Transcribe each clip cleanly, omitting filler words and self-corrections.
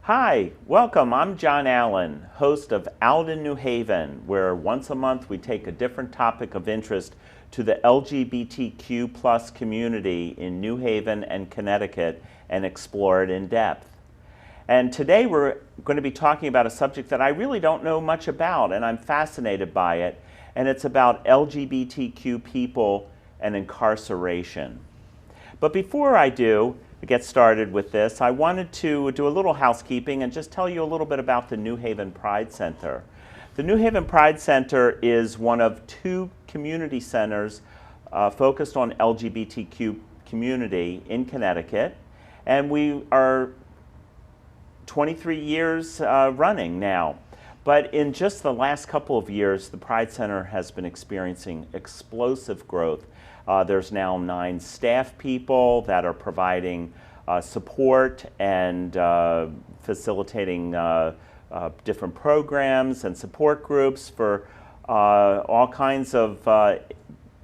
Hi, welcome. I'm John Allen, host of Out in New Haven, where once a month we take a different topic of interest to the LGBTQ plus community in New Haven and Connecticut and explore it in depth. And today we're going to be talking about a subject that I really don't know much about, and I'm fascinated by it, and it's about LGBTQ people and incarceration. But before I get started with this, I wanted to do a little housekeeping and just tell you a little bit about the New Haven Pride Center. The New Haven Pride Center is one of two community centers focused on LGBTQ community in Connecticut, and we are 23 years running now. But in just the last couple of years, the Pride Center has been experiencing explosive growth. There's now 9 staff people that are providing support and facilitating different programs and support groups for all kinds of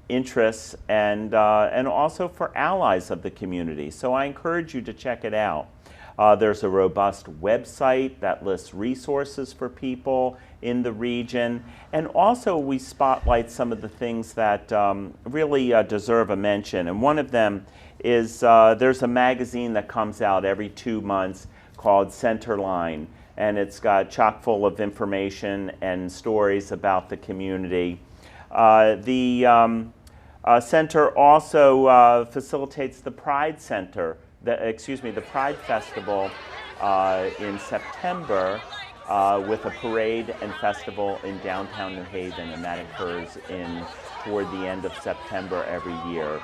interests and also for allies of the community. So I encourage you to check it out. There's a robust website that lists resources for people in the region, and also we spotlight some of the things that really deserve a mention. And one of them is there's a magazine that comes out every 2 months called Centerline, and it's got chock full of information and stories about the community. The center also facilitates the Pride Center. The Pride Festival in September with a parade and festival in downtown New Haven, and that occurs toward the end of September every year.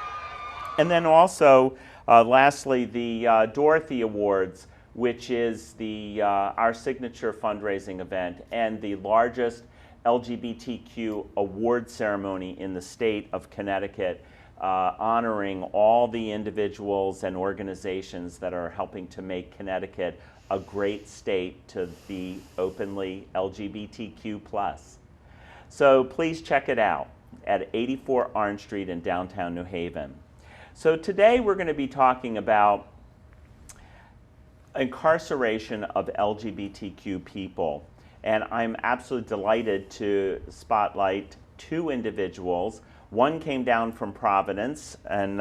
And then also, lastly, the Dorothy Awards, which is our signature fundraising event and the largest LGBTQ award ceremony in the state of Connecticut, honoring all the individuals and organizations that are helping to make Connecticut a great state to be openly LGBTQ plus. So please check it out at 84 Orange Street in downtown New Haven. So today we're going to be talking about incarceration of LGBTQ people. And I'm absolutely delighted to spotlight 2 individuals. One came down from Providence and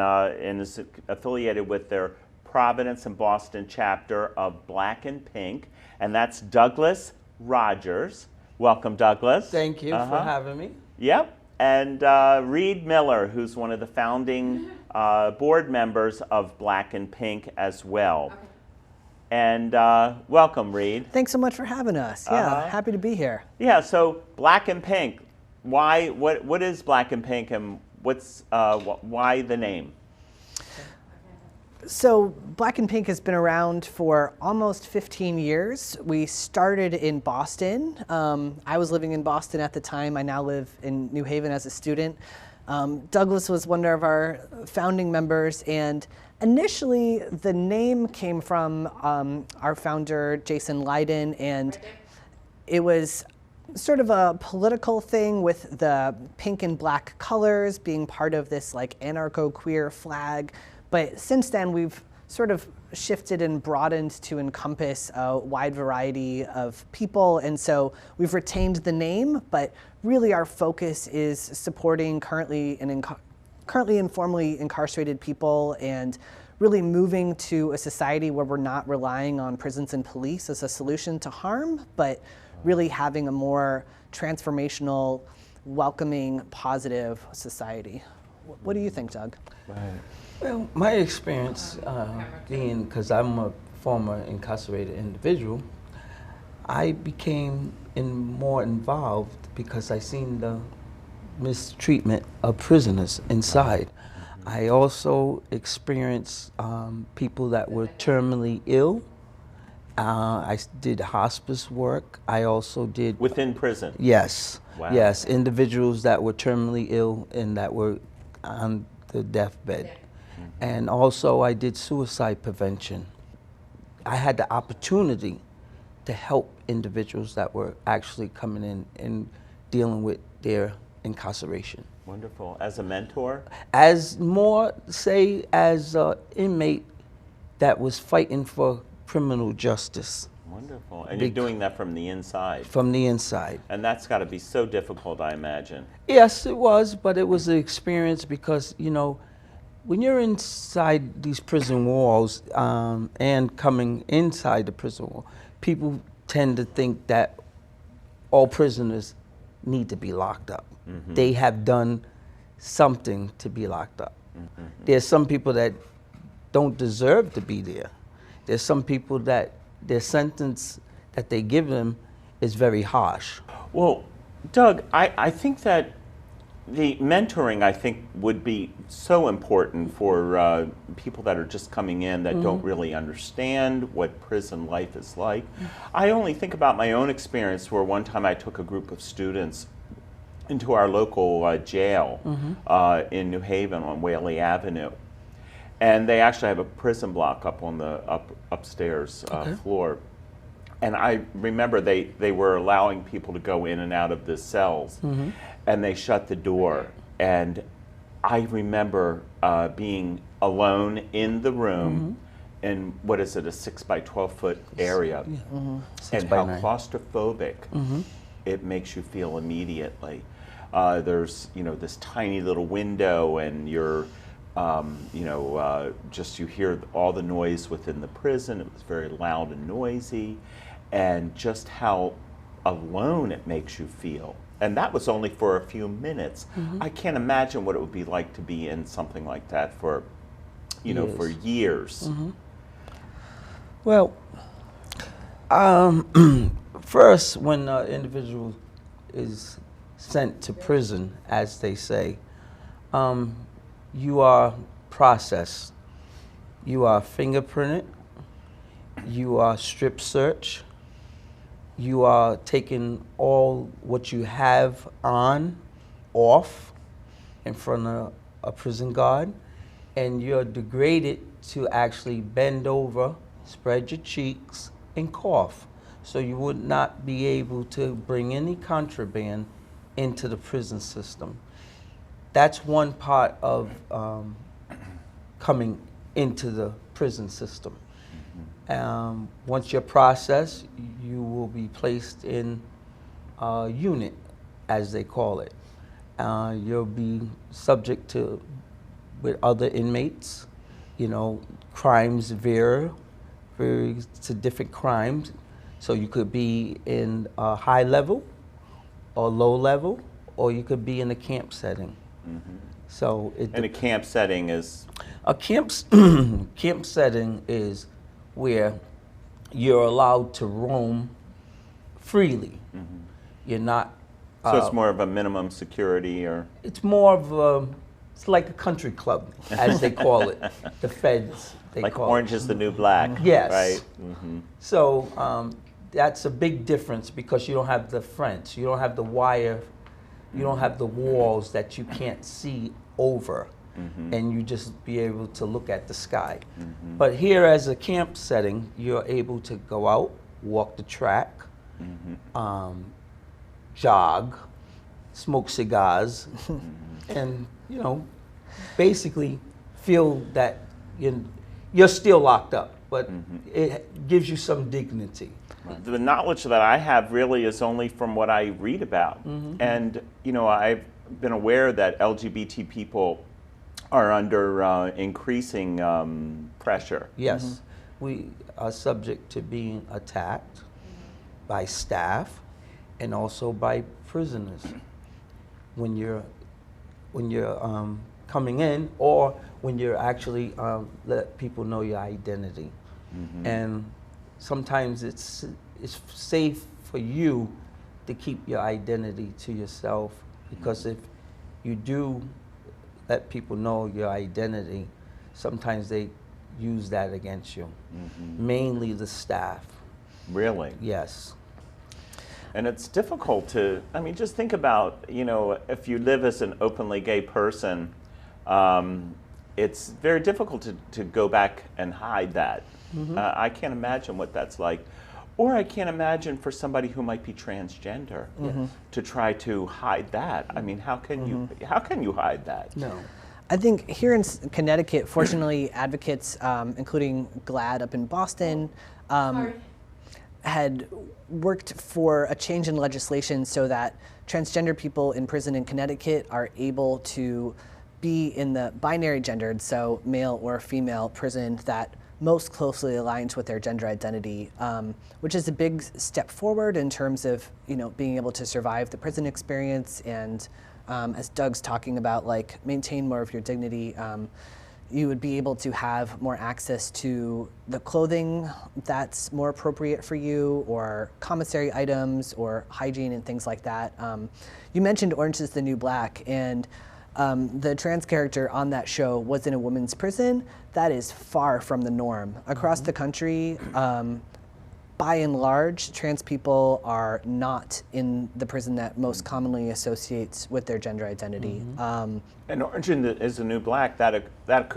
is affiliated with their Providence and Boston chapter of Black and Pink, and that's Douglas Rogers. Welcome, Douglas. Thank you for having me. Yep. And Reed Miller, who's one of the founding board members of Black and Pink as well. Okay. And welcome, Reed. Thanks so much for having us. Yeah, happy to be here. Yeah, so Black and Pink. What is Black and Pink, and why the name? So Black and Pink has been around for almost 15 years. We started in Boston. I was living in Boston at the time. I now live in New Haven as a student. Douglas was one of our founding members, and initially the name came from our founder, Jason Leiden, and it was sort of a political thing with the pink and black colors being part of this like anarcho-queer flag. But since then, we've sort of shifted and broadened to encompass a wide variety of people. And so we've retained the name, but really our focus is supporting currently and formerly incarcerated people and really moving to a society where we're not relying on prisons and police as a solution to harm, but really having a more transformational, welcoming, positive society. What do you think, Doug? Right. Well, my experience being, because I'm a former incarcerated individual, I became more involved because I seen the mistreatment of prisoners inside. I also experienced people that were terminally ill. I did hospice work. I also did... Within prison? Yes. Wow. Yes, individuals that were terminally ill and that were on the deathbed. Mm-hmm. And also I did suicide prevention. I had the opportunity to help individuals that were actually coming in and dealing with their incarceration. Wonderful. As a mentor? As more, say, as an inmate that was fighting for criminal justice. Wonderful. And you're doing that from the inside. From the inside. And that's got to be so difficult, I imagine. Yes, it was, but it was an experience because, you know, when you're inside these prison walls and coming inside the prison wall, people tend to think that all prisoners need to be locked up. Mm-hmm. They have done something to be locked up. Mm-hmm. There's some people that don't deserve to be there. There's some people that their sentence that they give them is very harsh. Well, Doug, I think that the mentoring, I think, would be so important for people that are just coming in that don't really understand what prison life is like. I only think about my own experience where one time I took a group of students into our local jail in New Haven on Whaley Avenue. And they actually have a prison block up on the upstairs floor. And I remember they were allowing people to go in and out of the cells, and they shut the door. And I remember being alone in the room in, what is it, a 6 by 12 foot area, and how claustrophobic it makes you feel immediately. There's, you know, this tiny little window, and you're just you hear all the noise within the prison. It was very loud and noisy, and just how alone it makes you feel. And that was only for a few minutes. I can't imagine what it would be like to be in something like that for, you know, for years. Well, first, when an individual is sent to prison, as they say, you are processed. You are fingerprinted. You are strip searched. You are taking all what you have on, off, in front of a prison guard, and you're degraded to actually bend over, spread your cheeks, and cough. So you would not be able to bring any contraband into the prison system. That's one part of coming into the prison system. Once you're processed, you will be placed in a unit, as they call it. You'll be subject to, with other inmates, you know, crimes vary to different crimes. So you could be in a high level or low level, or you could be in a camp setting. So and a camp setting is? A camp setting is where you're allowed to roam freely. You're not. So it's more of a minimum security, or? It's more of a, it's like a country club, as they call it. The feds, they like call Orange it. is the New Black. Yes. Right. So that's a big difference because you don't have the fence, you don't have the wire, you don't have the walls that you can't see over, and you just be able to look at the sky. But here, as a camp setting, you're able to go out, walk the track, jog, smoke cigars, and, you know, basically feel that you're still locked up, but it gives you some dignity. The knowledge that I have really is only from what I read about. And, you know, I've been aware that LGBT people are under increasing pressure. Yes, we are subject to being attacked by staff and also by prisoners when you're coming in, or when you're actually let people know your identity. And sometimes it's safe for you to keep your identity to yourself, because if you do let people know your identity, sometimes they use that against you. Mainly the staff. Really? Yes. And it's difficult to, I mean, just think about, you know, if you live as an openly gay person, it's very difficult to go back and hide that. I can't imagine what that's like. Or I can't imagine for somebody who might be transgender to try to hide that. I mean, how can you hide that? No. I think here in Connecticut, fortunately, advocates, including GLAAD up in Boston, had worked for a change in legislation so that transgender people in prison in Connecticut are able to be in the binary gendered, so male or female prison that most closely aligns with their gender identity, which is a big step forward in terms of being able to survive the prison experience and, as Doug's talking about, like maintain more of your dignity. You would be able to have more access to the clothing that's more appropriate for you, or commissary items, or hygiene and things like that. You mentioned Orange is the New Black, and the trans character on that show was in a women's prison. That is far from the norm. Across the country, by and large, trans people are not in the prison that most commonly associates with their gender identity. And Orange is the New Black, that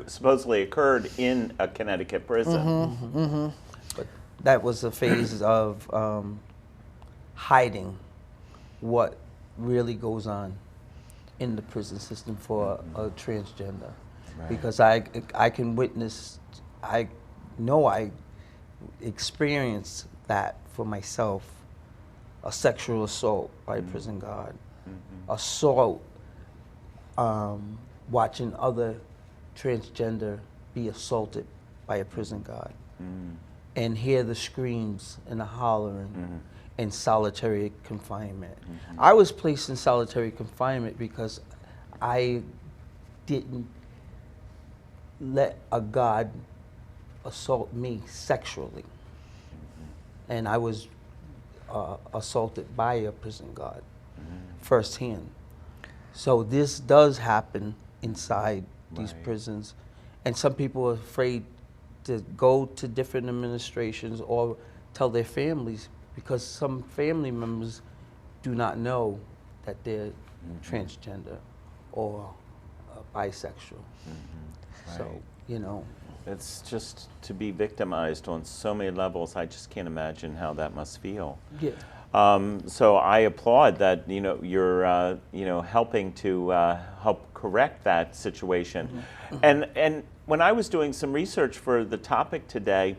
supposedly occurred in a Connecticut prison. But that was a phase of hiding what really goes on in the prison system for a transgender. Right. Because I can witness, I know I experienced that for myself, a sexual assault by a prison guard, assault, watching other transgender be assaulted by a prison guard, and hear the screams and the hollering in solitary confinement. I was placed in solitary confinement because I didn't let a god assault me sexually. And I was assaulted by a prison guard firsthand. So this does happen inside these prisons. And some people are afraid to go to different administrations or tell their families, because some family members do not know that they're transgender or bisexual. So, It's just to be victimized on so many levels. I just can't imagine how that must feel. Yeah. So I applaud that you're helping to help correct that situation. And when I was doing some research for the topic today,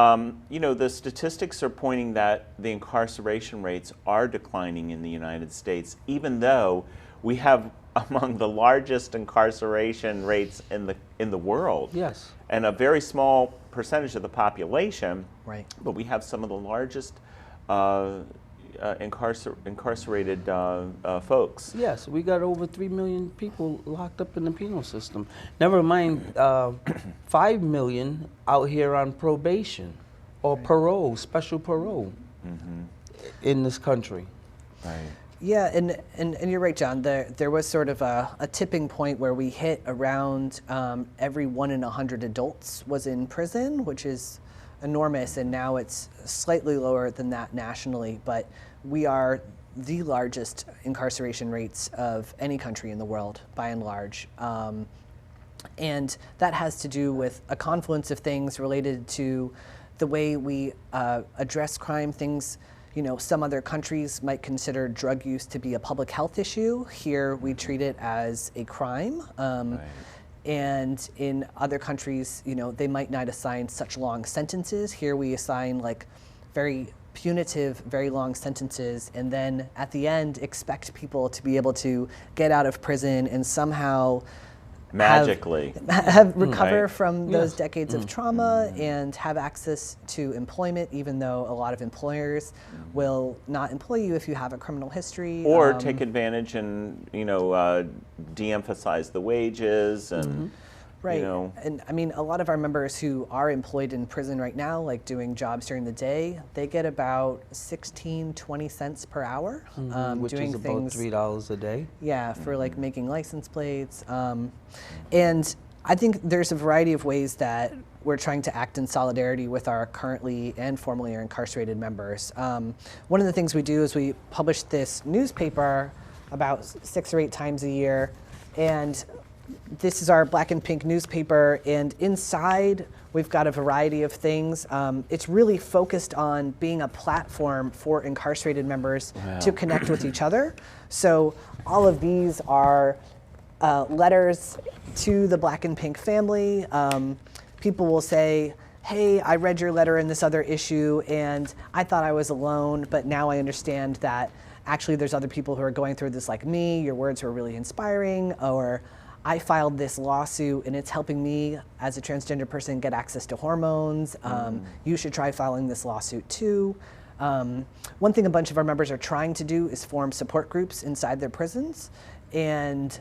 the statistics are pointing that the incarceration rates are declining in the United States, even though we have among the largest incarceration rates in the world. Yes. And a very small percentage of the population. Right. But we have some of the largest incarcerated folks. Yes, we got over 3 million people locked up in the penal system. Never mind 5 million out here on probation or parole, special parole in this country. Right. Yeah, and you're right, John. There was sort of a tipping point where we hit around every 1 in 100 adults was in prison, which is enormous, and now it's slightly lower than that nationally, but we are the largest incarceration rates of any country in the world, by and large. And that has to do with a confluence of things related to the way we address crime. Things, some other countries might consider drug use to be a public health issue. Here we treat it as a crime. Right. And in other countries, they might not assign such long sentences. Here we assign like very punitive, very long sentences, and then at the end expect people to be able to get out of prison and somehow magically have recover right. from those decades of trauma and have access to employment, even though a lot of employers will not employ you if you have a criminal history. Or take advantage and, de-emphasize the wages and, Right. And I mean, a lot of our members who are employed in prison right now, like doing jobs during the day, they get about 16, 20 cents per hour. Which doing is about things, $3 a day. Yeah, for like making license plates. And I think there's a variety of ways that we're trying to act in solidarity with our currently and formerly incarcerated members. One of the things we do is we publish this newspaper about 6 or 8 times a year, and this is our Black and Pink newspaper, and inside we've got a variety of things. It's really focused on being a platform for incarcerated members to connect with each other. So all of these are letters to the Black and Pink family. People will say, hey, I read your letter in this other issue and I thought I was alone, but now I understand that actually there's other people who are going through this like me, your words were really inspiring, or I filed this lawsuit and it's helping me as a transgender person get access to hormones. You should try filing this lawsuit too. One thing a bunch of our members are trying to do is form support groups inside their prisons, and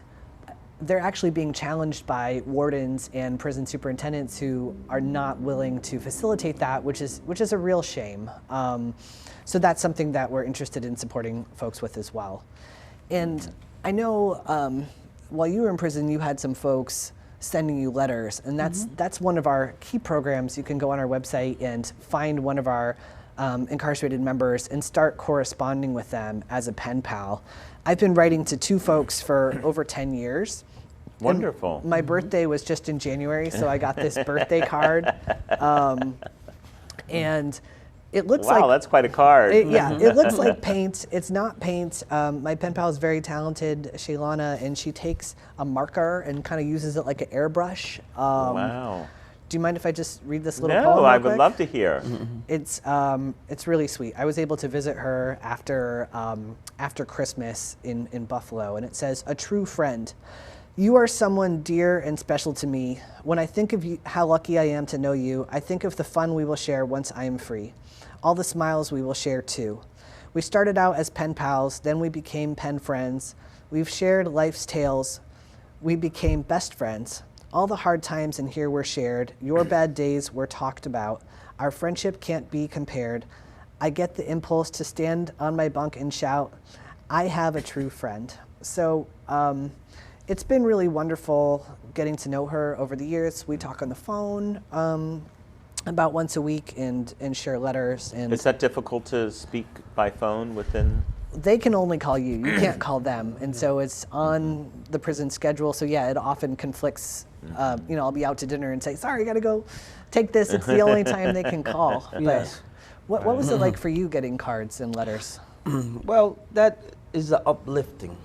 they're actually being challenged by wardens and prison superintendents who are not willing to facilitate that, which is a real shame. So that's something that we're interested in supporting folks with as well. And I know while you were in prison, you had some folks sending you letters, and that's one of our key programs. You can go on our website and find one of our incarcerated members and start corresponding with them as a pen pal. I've been writing to 2 folks for over 10 years. Wonderful. And my birthday was just in January, so I got this birthday card. And it looks wow, that's quite a card. it looks like paint. It's not paint. My pen pal is very talented, Shaylana, and she takes a marker and kind of uses it like an airbrush. Wow. Do you mind if I just read this little poem No, real I would quick? love to hear. It's really sweet. I was able to visit her after Christmas in Buffalo, and it says, "A true friend. You are someone dear and special to me. When I think of you, how lucky I am to know you, I think of the fun we will share once I am free. All the smiles we will share too. We started out as pen pals, then we became pen friends. We've shared life's tales. We became best friends. All the hard times in here were shared. Your bad days were talked about. Our friendship can't be compared. I get the impulse to stand on my bunk and shout, I have a true friend." So it's been really wonderful getting to know her over the years. We talk on the phone about once a week and share letters. And Is that difficult to speak by phone within? they can only call you. You can't call them. And so it's on the prison schedule. So yeah, it often conflicts. I'll be out to dinner and say, sorry, I got to go take this. It's the only time they can call. Yes. But what was it like for you getting cards and letters? Well, that is uplifting.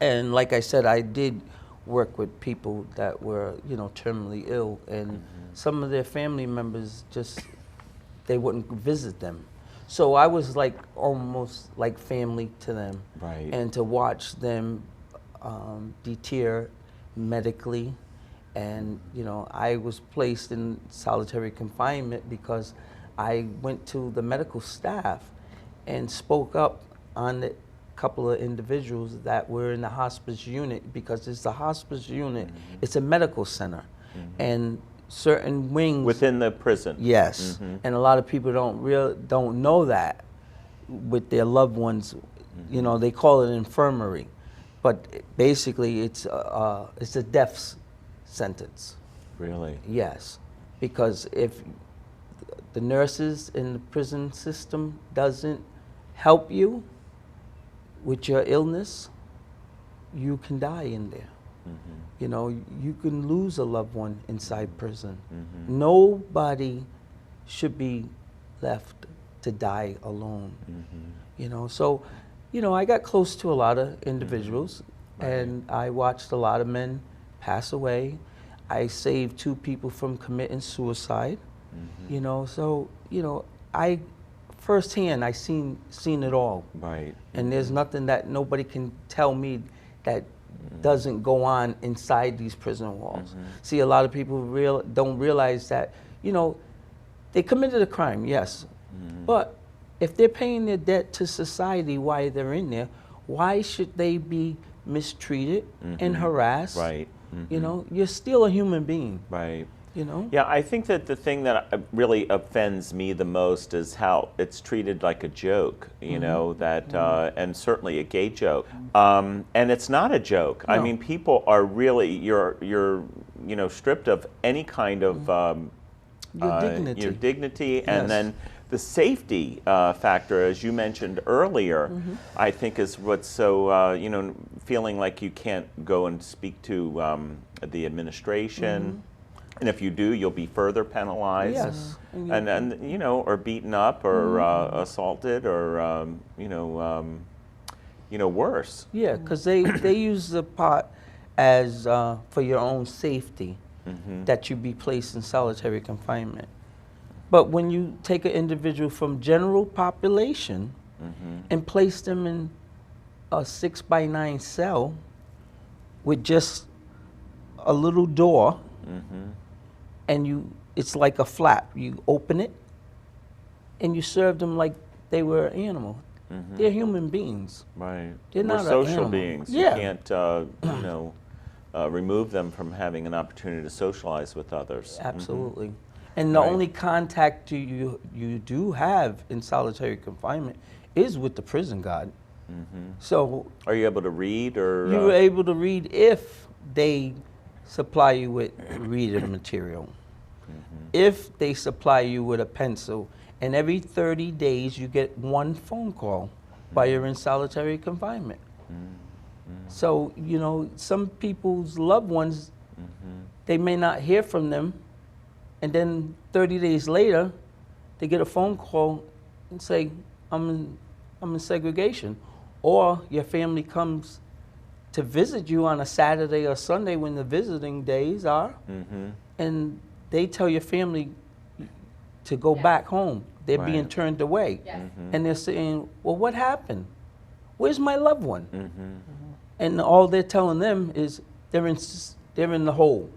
And like I said, I did work with people that were, terminally ill, and some of their family members they wouldn't visit them. So I was like almost like family to them. Right. And to watch them deter medically, and I was placed in solitary confinement because I went to the medical staff and spoke up on a couple of individuals that were in the hospice unit, because it's a hospice unit, it's a medical center, and certain wings Within the prison? Yes, and a lot of people don't know that with their loved ones. They call it infirmary, but basically it's a death sentence. Really? Yes, because if the nurses in the prison system doesn't help you with your illness, you can die in there. You can lose a loved one inside prison. Nobody should be left to die alone. So, I got close to a lot of individuals, and I watched a lot of men pass away. I saved 2 people from committing suicide. So I firsthand I seen it all. Right. And there's nothing that nobody can tell me that doesn't go on inside these prison walls. See, a lot of people don't realize that, they committed a crime, yes, but if they're paying their debt to society while they're in there, why should they be mistreated and harassed? Right. You're still a human being. Right. Yeah, I think that the thing that really offends me the most is how it's treated like a joke, and certainly a gay joke. And it's not a joke. No. I mean, people are really, you're stripped of any kind of your dignity. your dignity, Yes. and then the safety factor, as you mentioned earlier, I think is what's so, feeling like you can't go and speak to the administration. And if you do, you'll be further penalized. Yes. And or beaten up, or assaulted, or worse. Yeah, because they use the pot as for your own safety. that you be placed in solitary confinement. But when you take an individual from general population and place them in a 6x9 cell with just a little door, and it's like a flap. You open it, and you serve them like they were an animal. They're human beings. Right. They're not We're social an animal. beings. Yeah. You can't, remove them from having an opportunity to socialize with others. Absolutely. And the Right. only contact you do have in solitary confinement is with the prison guard. So Are you able to read or? you're able to read if they supply you with reading material. If they supply you with a pencil, and every 30 days you get one phone call while you're in solitary confinement. So, some people's loved ones, they may not hear from them, and then 30 days later, they get a phone call and say, I'm in segregation. Or your family comes to visit you on a Saturday or Sunday when the visiting days are, and they tell your family to go back home. They're being Right. turned away. And they're saying, well, what happened? Where's my loved one? And all they're telling them is they're in the hole.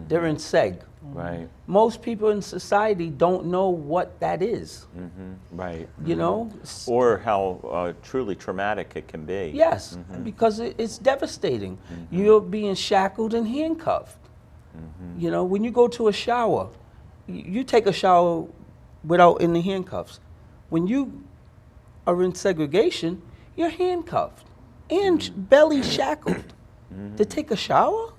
They're in seg. Right. Most people in society don't know what that is. Right. You know? Or how truly traumatic it can be. Yes, because it's devastating. You're being shackled and handcuffed. When you go to a shower, you take a shower without any handcuffs. When you are in segregation, you're handcuffed and belly shackled to take a shower.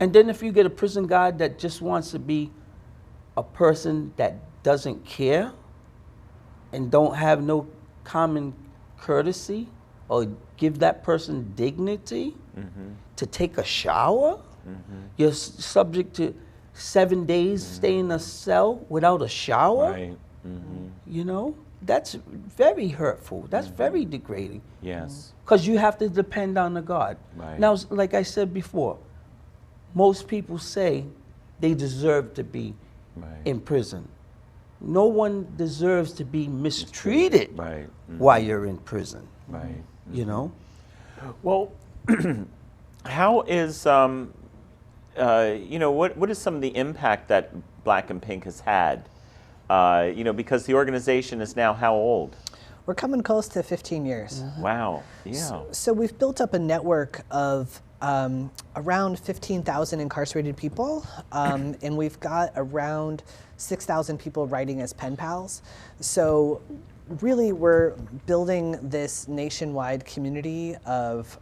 And then if you get a prison guard that just wants to be a person that doesn't care and don't have no common courtesy or give that person dignity to take a shower, you're subject to 7 days stay in a cell without a shower. Right. That's very hurtful. That's very degrading. Yes. Because you have to depend on the God. Right. Now, like I said before, most people say they deserve to be in prison. No one deserves to be mistreated Right. while you're in prison. Right. Well, How is what is some of the impact that Black and Pink has had? Because the organization is now how old? We're coming close to 15 years. Wow. Yeah. So we've built up a network of around 15,000 incarcerated people, and we've got around 6,000 people writing as pen pals. So really we're building this nationwide community of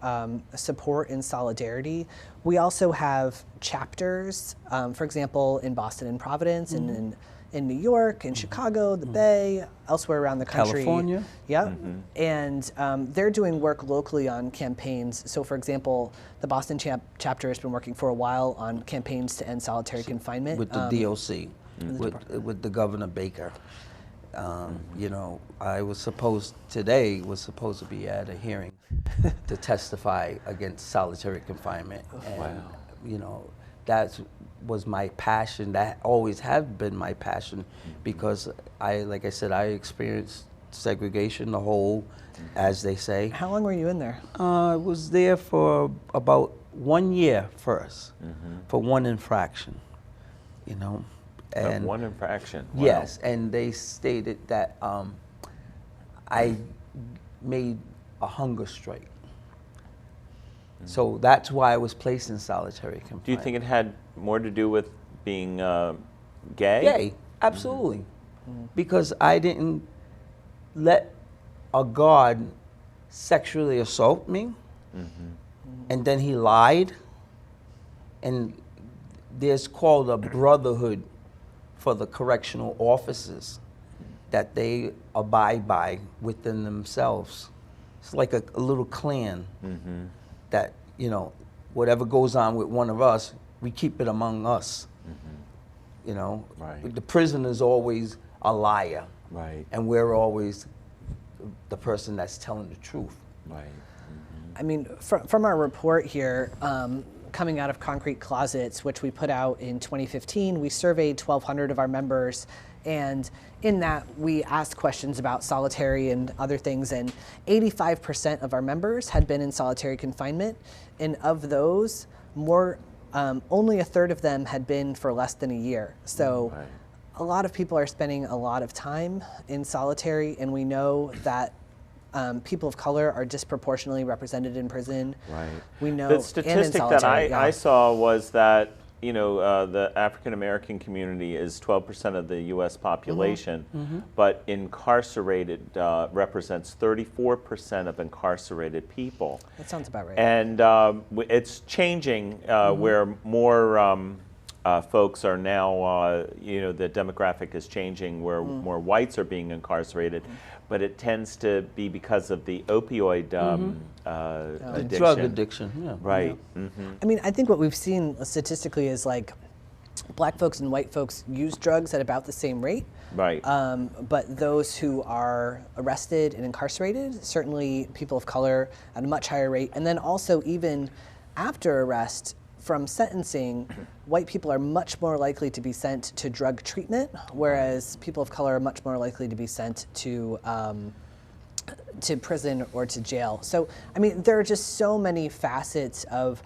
support and solidarity. We also have chapters, for example, in Boston and Providence, and in New York, in Chicago, the Bay, elsewhere around the country. California. Yep. And they're doing work locally on campaigns. So for example, the Boston chapter has been working for a while on campaigns to end solitary confinement. with the DOC, with the Governor Baker. I was supposed to be at a hearing to testify against solitary confinement. And, that was my passion. That always have been my passion, because like I said, I experienced segregation, the whole, as they say. How long were you in there? I was there for about 1 year first, for one infraction, And one infraction. Wow. yes, and they stated that I made a hunger strike. So that's why I was placed in solitary confinement. Do you think it had more to do with being gay? Gay, absolutely. Because I didn't let a guard sexually assault me, and then he lied. And there's called a brotherhood for the correctional officers that they abide by within themselves. It's like a little clan that, whatever goes on with one of us, we keep it among us. Right. The prisoner's always a liar. Right. And we're always the person that's telling the truth. Right. I mean, from our report here, Coming Out of Concrete Closets, which we put out in 2015. We surveyed 1,200 of our members, and in that we asked questions about solitary and other things, and 85% of our members had been in solitary confinement, and of those, only a third of them had been for less than a year. So Right. a lot of people are spending a lot of time in solitary, and we know that people of color are disproportionately represented in prison. Right. We know, The and in statistic that solitary, I saw was that the African American community is 12% of the U.S. population, but incarcerated represents 34% of incarcerated people. That sounds about right. And it's changing where more folks are now, the demographic is changing where more whites are being incarcerated, but it tends to be because of the opioid addiction. Drug addiction, yeah. Right. I mean, I think what we've seen statistically is like black folks and white folks use drugs at about the same rate. Right. But those who are arrested and incarcerated, certainly people of color at a much higher rate. And then also even after arrest, from sentencing, white people are much more likely to be sent to drug treatment, whereas people of color are much more likely to be sent to prison or to jail. So, I mean, there are just so many facets of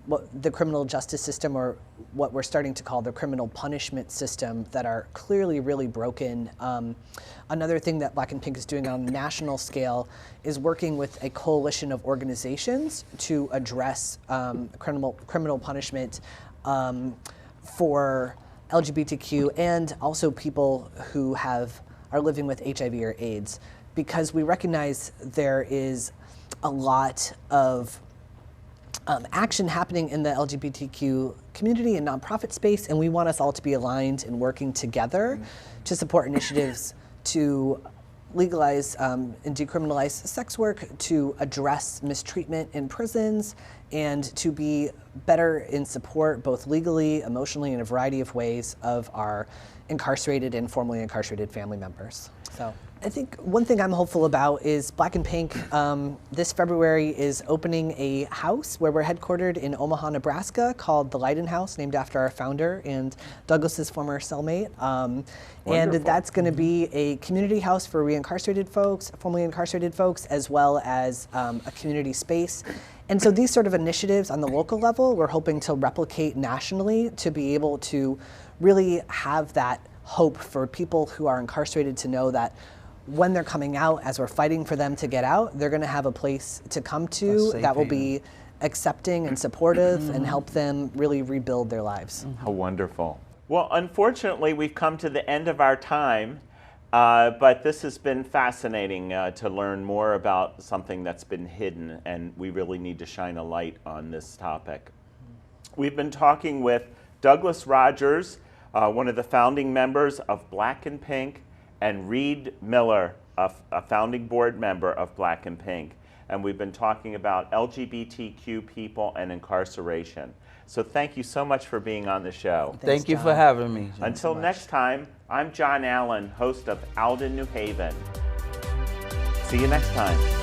what the criminal justice system, or what we're starting to call the criminal punishment system, that are clearly really broken. Another thing that Black and Pink is doing on a national scale is working with a coalition of organizations to address criminal punishment for LGBTQ and also people who are living with HIV or AIDS, because we recognize there is a lot of action happening in the LGBTQ community and nonprofit space, and we want us all to be aligned and working together to support initiatives to legalize and decriminalize sex work, to address mistreatment in prisons, and to be better in support, both legally, emotionally, in a variety of ways, of our incarcerated and formerly incarcerated family members. So I think one thing I'm hopeful about is Black and Pink this February is opening a house where we're headquartered in Omaha, Nebraska, called the Leiden House, named after our founder and Douglas's former cellmate. And that's going to be a community house for reincarcerated folks, formerly incarcerated folks, as well as a community space. And so these sort of initiatives on the local level, we're hoping to replicate nationally, to be able to really have that hope for people who are incarcerated to know that when they're coming out, as we're fighting for them to get out, they're going to have a place to come to that will be accepting and supportive and help them really rebuild their lives. How wonderful. Well, unfortunately, we've come to the end of our time, but this has been fascinating to learn more about something that's been hidden, and we really need to shine a light on this topic. We've been talking with Douglas Rogers, one of the founding members of Black and Pink, and Reed Miller, a founding board member of Black and Pink. And we've been talking about LGBTQ people and incarceration. So thank you so much for being on the show. Thank you for having me. Until next time, I'm John Allen, host of Alden, New Haven. See you next time.